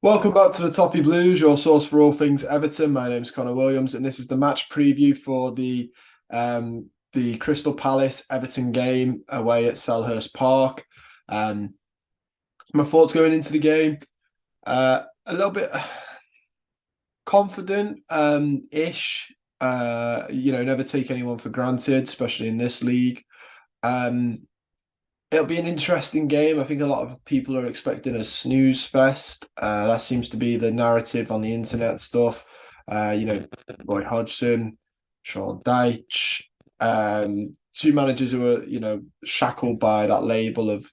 Welcome back to the Toffee Blues, your source for all things Everton. My name's Connor Williams, and this is the match preview for the Crystal Palace Everton game away at Selhurst Park. Um, my thoughts going into the game, a little bit confident, ish. Never take anyone for granted, especially in this league. Um, It'll be an interesting game. I think a lot of people are expecting a snooze fest. That seems to be the narrative on the internet and stuff. Roy Hodgson, Sean Dyche, two managers who are, shackled by that label of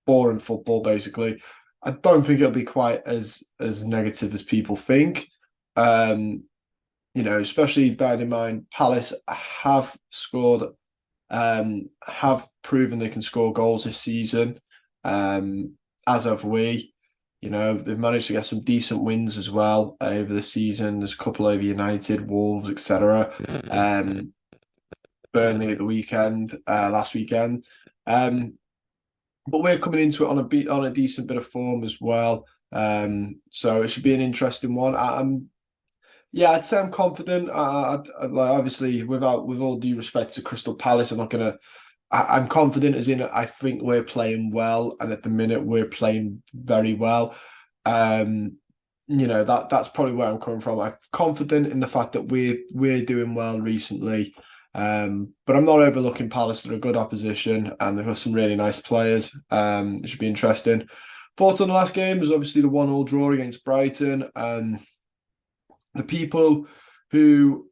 boring football, basically. I don't think it'll be quite as negative as people think. Um, Especially bearing in mind Palace have proven they can score goals this season, as have we. They've managed to get some decent wins as well over the season. There's a couple over United, Wolves, etc. Um, Burnley at the weekend, last weekend. But we're coming into it on a decent bit of form as well. So it should be an interesting one. Yeah, I'd say I'm confident. Like, obviously, with all due respect to Crystal Palace, I'm not gonna. I'm confident as in I think we're playing well, and at the minute we're playing very well. Um, that's probably where I'm coming from. I'm confident in the fact that we're doing well recently. But I'm not overlooking Palace. They're a good opposition, and they've got some really nice players. It should be interesting. Thoughts on the last game was obviously the 1-1 draw against Brighton. The people who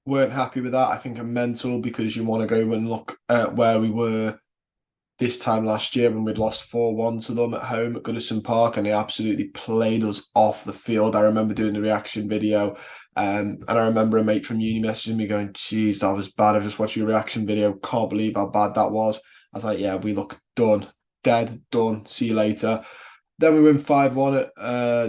weren't happy with that, I think, are mental because you want to go and look at where we were this time last year when we'd lost 4-1 to them at home at Goodison Park, and they absolutely played us off the field. I remember doing the reaction video, and I remember a mate from uni messaging me going, "Geez, that was bad. I just watched your reaction video. Can't believe how bad that was." I was like, "Yeah, we look done, dead, done. See you later." Then we win 5-1 at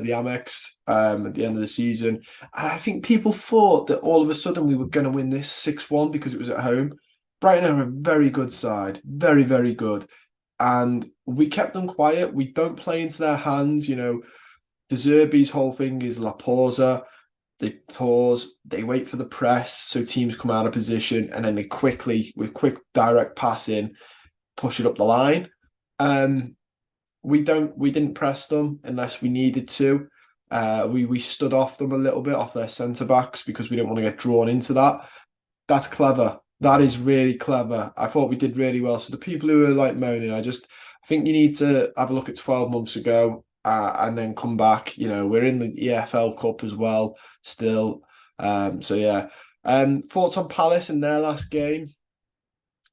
the Amex at the end of the season. And I think people thought that all of a sudden we were going to win this 6-1 because it was at home. Brighton are a very good side, very, very good. And we kept them quiet. We don't play into their hands. De Zerbi's whole thing is La Pausa. They pause, they wait for the press, so teams come out of position, and then they quickly, with quick direct passing, push it up the line. Um, we didn't press them unless we needed to. We stood off them a little bit off their centre backs because we didn't want to get drawn into that. That's clever. That is really clever. I thought we did really well. So the people who are like moaning, I think you need to have a look at 12 months ago, and then come back. We're in the EFL Cup as well still. So yeah. Thoughts on Palace in their last game?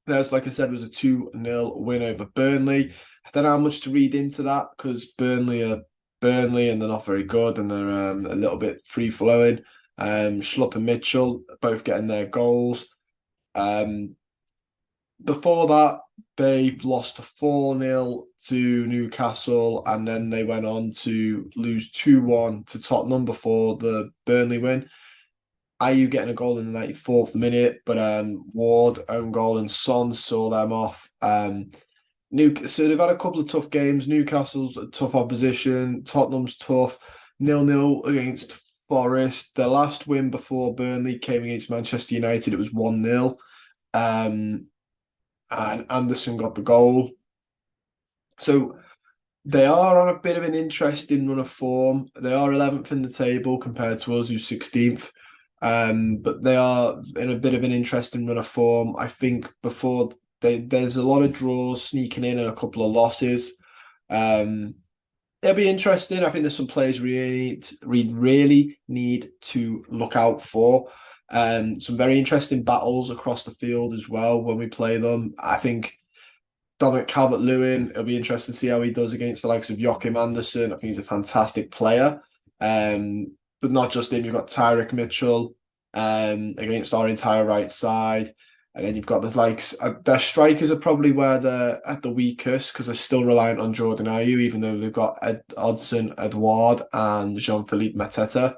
There's, like I said, was a 2-0 win over Burnley. I don't know how much to read into that because Burnley are Burnley and they're not very good, and they're a little bit free flowing. Schlupp and Mitchell both getting their goals. Um, Before that, they've lost 4-0 to Newcastle, and then they went on to lose 2-1 to Tottenham before the Burnley win. IU getting a goal in the 94th minute, but Ward own goal and Son saw them off. So they've had a couple of tough games. Newcastle's a tough opposition. Tottenham's tough. 0-0 against Forest. Their last win before Burnley came against Manchester United. It was 1-0. And Anderson got the goal. So they are on a bit of an interesting run of form. They are 11th in the table compared to us, who's 16th. But they are in a bit of an interesting run of form. I think there's a lot of draws sneaking in and a couple of losses. It'll be interesting. I think there's some players we really need to look out for. Some very interesting battles across the field as well when we play them. I think Dominic Calvert-Lewin, it'll be interesting to see how he does against the likes of Joachim Anderson. I think he's a fantastic player. But not just him, you've got Tyrick Mitchell against our entire right side. And then you've got the likes, their strikers are probably where they're at the weakest because they're still reliant on Jordan Ayew, even though they've got Odsonne Edouard and Jean-Philippe Mateta.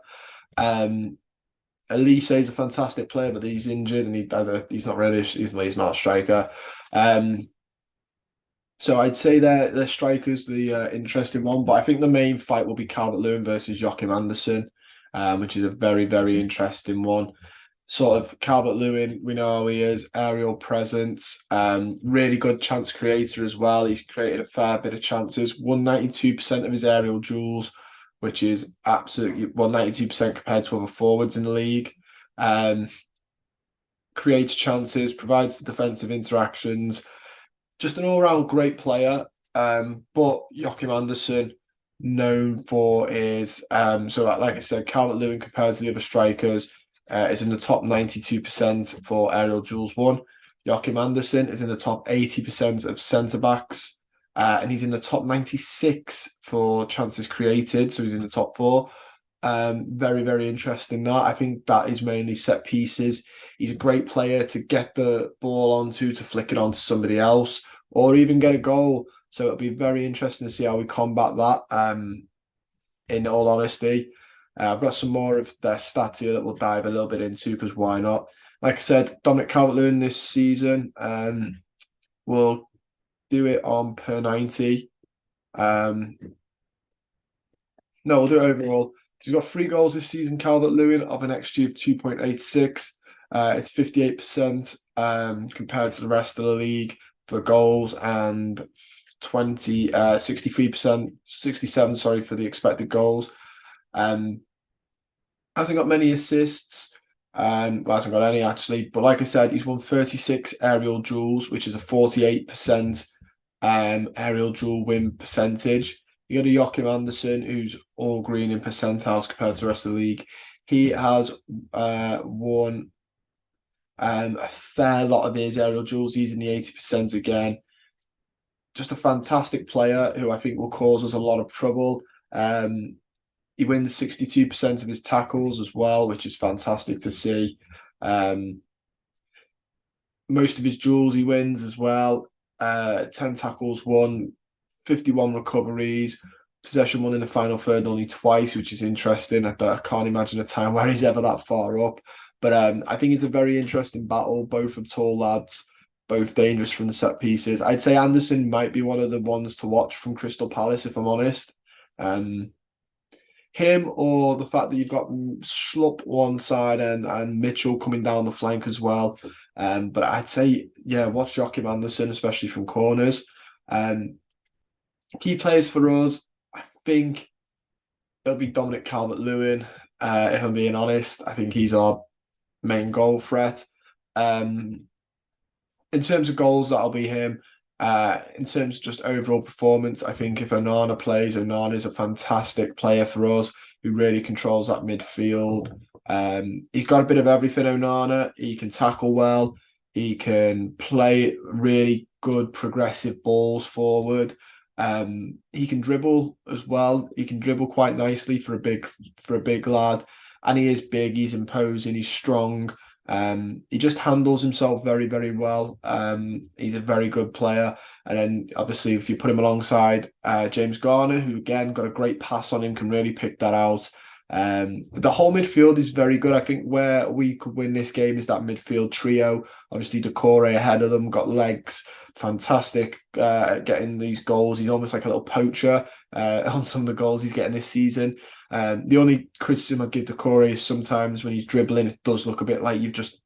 Elise is a fantastic player, but he's injured and he's not really, he's not a striker. So I'd say their striker's the interesting one, but I think the main fight will be Calvert-Lewin versus Joachim Andersen, which is a very, very interesting one. Sort of Calvert-Lewin, we know how he is, aerial presence, really good chance creator as well. He's created a fair bit of chances, won 92% of his aerial duels, which is absolutely, well, 92% compared to other forwards in the league. Um, Creates chances, provides the defensive interactions, just an all-round great player. But Joachim Andersen, known for his so like I said, Calvert-Lewin compared to the other strikers, is in the top 92% for aerial duels won. Joachim Andersen is in the top 80% of centre backs, and he's in the top 96 for chances created. So he's in the top four. Very, very interesting that. I think that is mainly set pieces. He's a great player to get the ball onto, to flick it onto somebody else, or even get a goal. So it'll be very interesting to see how we combat that. In all honesty, I've got some more of their stats here that we'll dive a little bit into because why not? Like I said, Dominic Calvert-Lewin this season, we'll do it on per 90. No, we'll do it overall. He's got 3 goals this season, Calvert-Lewin, of an XG of 2.86. It's 58% compared to the rest of the league for goals, and 63%, 67, sorry, for the expected goals. Hasn't got many assists. Well, hasn't got any actually, but like I said, he's won 36 aerial duels, which is a 48% aerial duel win percentage. You got a Joachim Andersen, who's all green in percentiles compared to the rest of the league. He has won a fair lot of his aerial duels. He's in the 80% again. Just a fantastic player who I think will cause us a lot of trouble. He wins 62% of his tackles as well, which is fantastic to see. Most of his duels he wins as well. 10 tackles won, 51 recoveries, possession won in the final third only twice, which is interesting. I can't imagine a time where he's ever that far up. But I think it's a very interesting battle, both of tall lads, both dangerous from the set pieces. I'd say Andersen might be one of the ones to watch from Crystal Palace, if I'm honest. Him, or the fact that you've got Schlupp one side and Mitchell coming down the flank as well. But I'd say, yeah, watch Joachim Andersen, especially from corners. Key players for us, I think it'll be Dominic Calvert-Lewin. If I'm being honest, I think he's our main goal threat. In terms of goals, that'll be him. In terms of just overall performance, I think if Onana plays, Onana is a fantastic player for us who really controls that midfield. He's got a bit of everything, Onana. He can tackle well. He can play really good progressive balls forward. He can dribble as well. He can dribble quite nicely for a big lad. And he is big, he's imposing, he's strong. He just handles himself very, very well. He's a very good player. And then obviously if you put him alongside James Garner, who again got a great pass on him, can really pick that out. The whole midfield is very good. I think where we could win this game is that midfield trio. Obviously Decore ahead of them, got legs, fantastic at getting these goals. He's almost like a little poacher on some of the goals he's getting this season. The only criticism I give Decore is sometimes when he's dribbling, it does look a bit like you've just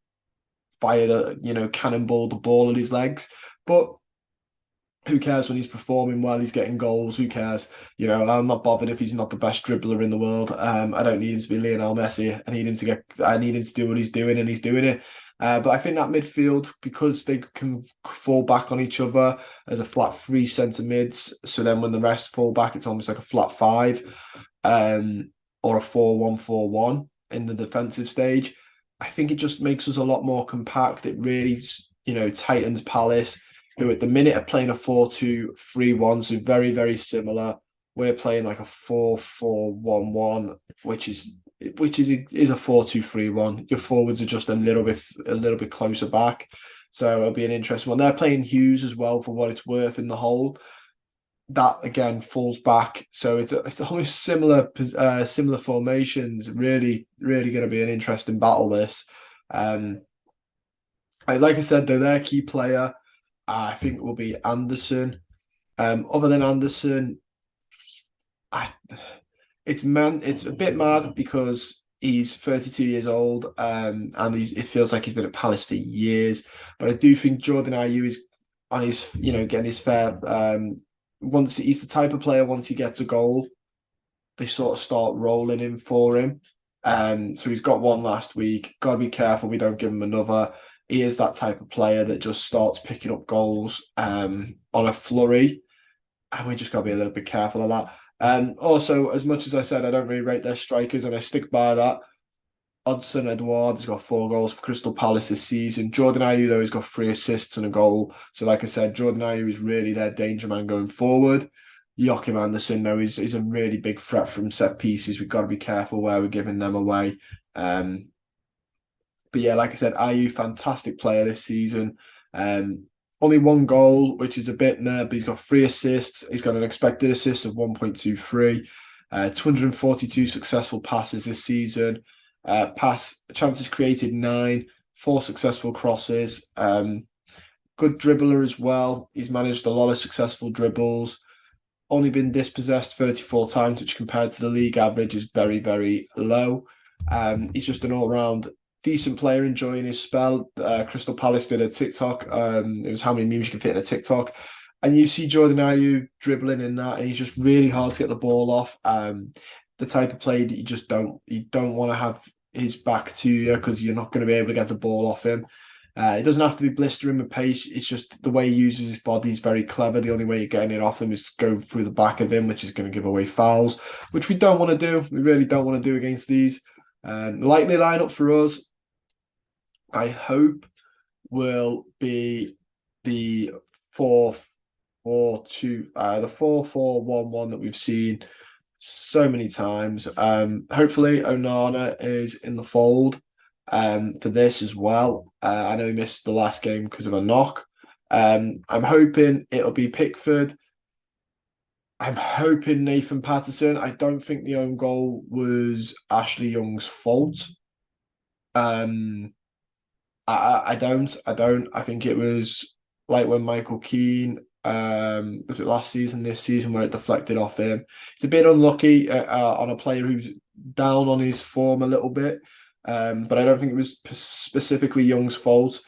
fired cannonballed the ball at his legs. But who cares when he's performing well, he's getting goals, who cares? I'm not bothered if he's not the best dribbler in the world. I don't need him to be Lionel Messi. I need him to do what he's doing, and he's doing it. But I think that midfield, because they can fall back on each other as a flat 3 centre mids, so then when the rest fall back, it's almost like a flat 5, or a 4-1-4-1 in the defensive stage. I think it just makes us a lot more compact. It really, tightens Palace, who at the minute are playing a 4-2-3-1, so very, very similar. We're playing like a 4-4-1-1, which is a 4-2-3-1. Your forwards are just a little bit closer back, so it'll be an interesting one. They're playing Hughes as well, for what it's worth, in the hole. That again falls back, so it's almost similar formations. Really, really going to be an interesting battle. This, like I said, though, their key player, I think, will be Andersen. Other than Anderson, I, it's a bit mad because he's 32 years old, and it feels like he's been at Palace for years. But I do think Jordan Ayew is on his, getting his fair. Once he's the type of player, once he gets a goal, they sort of start rolling in for him. So he's got one last week. Got to be careful we don't give him another. He is that type of player that just starts picking up goals on a flurry, and we just got to be a little bit careful of that. Also, as much as I said, I don't really rate their strikers, and I stick by that. Odsonne Edouard has got 4 goals for Crystal Palace this season. Jordan Ayew, though, has got 3 assists and a goal. So, like I said, Jordan Ayew is really their danger man going forward. Joachim Andersen, though, is a really big threat from set pieces. We've got to be careful where we're giving them away. But yeah, like I said, Ayew, fantastic player this season. Only 1 goal, which is a bit there, but he's got 3 assists. He's got an expected assist of 1.23, 242 successful passes this season. Chances created 9, 4 successful crosses. Good dribbler as well. He's managed a lot of successful dribbles. Only been dispossessed 34 times, which compared to the league average is very, very low. He's just an all-round decent player, enjoying his spell. Crystal Palace did a TikTok. It was how many memes you can fit in a TikTok. And you see Jordan Ayew dribbling in that, and he's just really hard to get the ball off. The type of play that you don't want to have his back to you because you're not going to be able to get the ball off him. It doesn't have to be blistering with pace. It's just the way he uses his body is very clever. The only way you're getting it off him is go through the back of him, which is going to give away fouls, which we don't want to do. We really don't want to do against these. Likely lineup for us, I hope, will be the 4-4-2, the 4-4-1-1 that we've seen so many times. Hopefully Onana is in the fold for this as well. I know he missed the last game because of a knock. I'm hoping it'll be Pickford. I'm hoping Nathan Patterson. I don't think the own goal was Ashley Young's fault. I don't. I think it was like when Michael Keane, was it last season, this season, where it deflected off him. It's a bit unlucky on a player who's down on his form a little bit. But I don't think it was specifically Young's fault.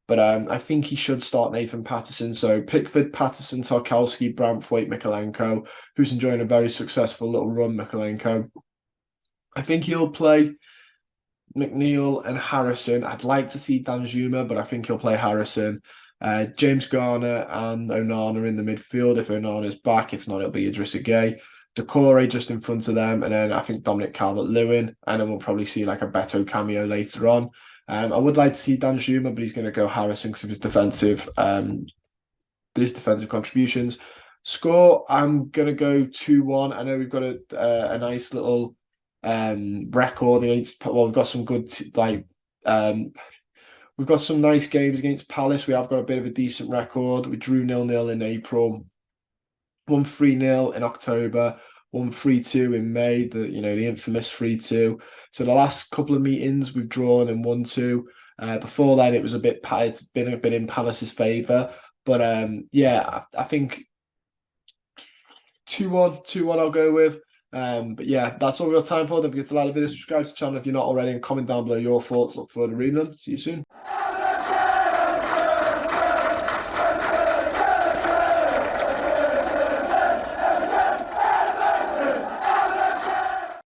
But I think he should start Nathan Patterson. So Pickford, Patterson, Tarkowski, Branthwaite, Mykolenko, who's enjoying a very successful little run, Mykolenko. I think he'll play McNeil and Harrison. I'd like to see Danjuma, but I think he'll play Harrison. James Garner and Onana in the midfield if Onana's back. If not, it'll be Idrissa Gueye. Decore just in front of them, and then I think Dominic Calvert-Lewin, and then we'll probably see like a Beto cameo later on. I would like to see Danjuma, but he's going to go Harrison because of his defensive contributions. Score, I'm going to go 2-1. I know we've got a nice little record against. Well, we've got some good we've got some nice games against Palace. We have got a bit of a decent record. We drew 0-0 in April, won 3-0 in October, won 3-2 in May. The infamous 3-2. So the last couple of meetings we've drawn and won 2. Before then, it's been a bit in Palace's favour. But I think 2-1 I'll go with. But yeah, that's all we've got time for. Don't forget to like the video, subscribe to the channel if you're not already, and comment down below your thoughts. Look forward to reading them. See you soon.